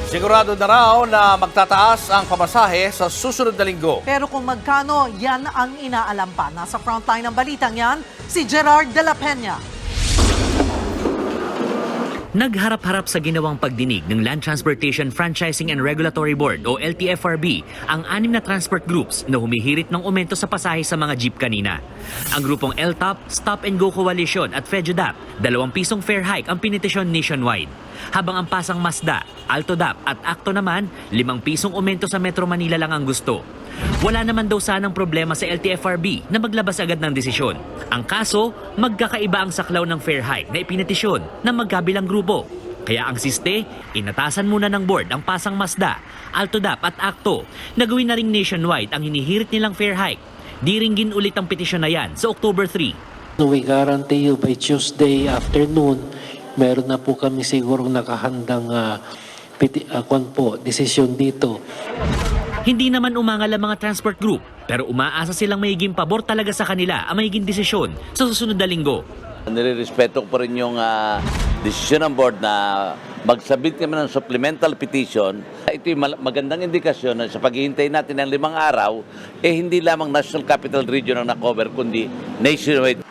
Sigurado na raw na magtataas ang pamasahe sa susunod na linggo. Pero kung magkano, yan ang inaalam pa. Nasa frontline ng balitang yan, si Gerard de la Peña. Nagharap-harap sa ginawang pagdinig ng Land Transportation Franchising and Regulatory Board o LTFRB ang 6 na transport groups na humihirit ng aumento sa pasahe sa mga jeep kanina. Ang grupong LTOP, Stop and Go Coalition at FEDUDAP, 2 pisong fare hike ang pinitisyon nationwide. Habang ang pasang Mazda, AltoDAP at ACTO naman, 5 pisong aumento sa Metro Manila lang ang gusto. Wala naman daw sanang problema sa LTFRB na maglabas agad ng desisyon. Ang kaso, magkakaiba ang saklaw ng fare hike na ipinitisyon ng magkabilang grupo. Kaya ang siste, inatasan muna ng board ang pasang Mazda, AltoDAP at ACTO na gawin na ring nationwide ang hinihirit nilang fare hike. Diringgin ulit ang petisyon na yan sa October 3. We guarantee you by Tuesday afternoon, meron na po kami siguro nakahandang desisyon dito. Hindi naman umangal ang mga transport group, pero umaasa silang magiging pabor talaga sa kanila ang magiging desisyon sa susunod na linggo. Nire-respeto ko pa rin yung desisyon ng board na magsabit kami ng supplemental petition. Ito yung magandang indikasyon na sa paghihintay natin ng 5 araw, hindi lamang National Capital Region ang na-cover, kundi nationwide.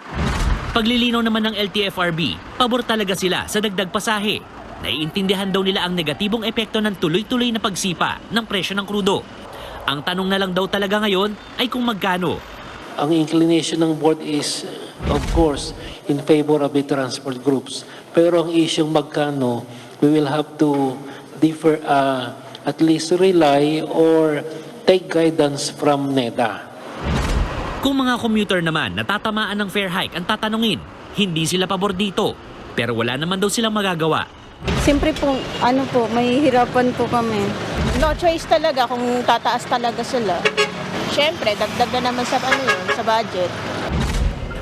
Paglilinaw naman ng LTFRB, pabor talaga sila sa dagdag pasahe. Naiintindihan daw nila ang negatibong epekto ng tuloy-tuloy na pagsipa ng presyo ng krudo. Ang tanong na lang daw talaga ngayon ay kung magkano. Ang inclination ng board is, of course, in favor of the transport groups. Pero ang isyong magkano, we will have to differ, at least rely or take guidance from NEDA. Kung mga commuter naman natatamaan ng fare hike ang tatanungin, hindi sila pabor dito. Pero wala naman daw silang magagawa. Siyempre po, may hirapan po kami. No choice talaga kung tataas talaga sila. Siyempre, dagdag na naman sa sa budget.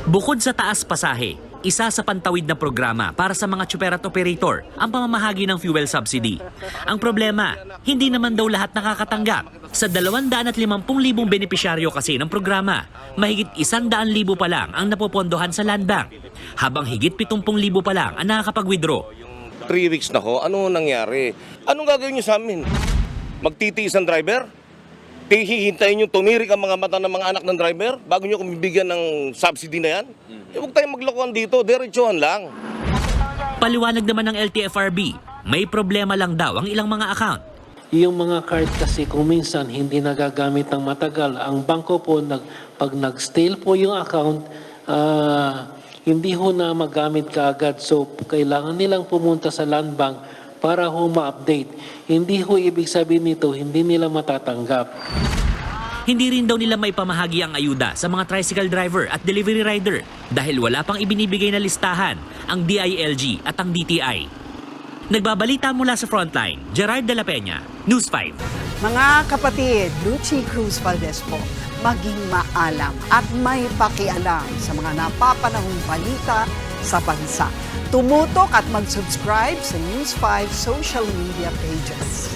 Bukod sa taas pasahe, isa sa pantawid na programa para sa mga tsuper at operator ang pamamahagi ng fuel subsidy. Ang problema, hindi naman daw lahat nakakatanggap. Sa 250,000 benepisyaryo kasi ng programa, mahigit 100,000 pa lang ang napopondohan sa Land Bank, habang higit 70,000 pa lang ang nakakapag-withdraw. 3 weeks na ho, ano nangyari? Anong gagawin niyo sa amin? Magtitiis ang driver? Hihintayin niyo tumirik ang mga mata ng mga anak ng driver bago niyo kung bibigyan ng subsidy na yan? Huwag tayong maglokohan dito, diretsuhan lang. Paliwanag naman ng LTFRB, may problema lang daw ang ilang mga account. Yung mga card kasi kung minsan hindi nagagamit ng matagal, ang bangko po, pag nag-stale po yung account, hindi ho na magamit kaagad. So, kailangan nilang pumunta sa Land Bank para ho ma-update. Hindi ho ibig sabihin nito, hindi nila matatanggap. Hindi rin daw nila may pamahagi ang ayuda sa mga tricycle driver at delivery rider dahil wala pang ibinibigay na listahan ang DILG at ang DTI. Nagbabalita mula sa Frontline, Gerard de la Peña, News 5. Mga kapatid, Lucy Cruz Valdez po, maging maalam at may pakialam sa mga napapanahong balita sa bansa. Tumutok at mag-subscribe sa News 5 social media pages.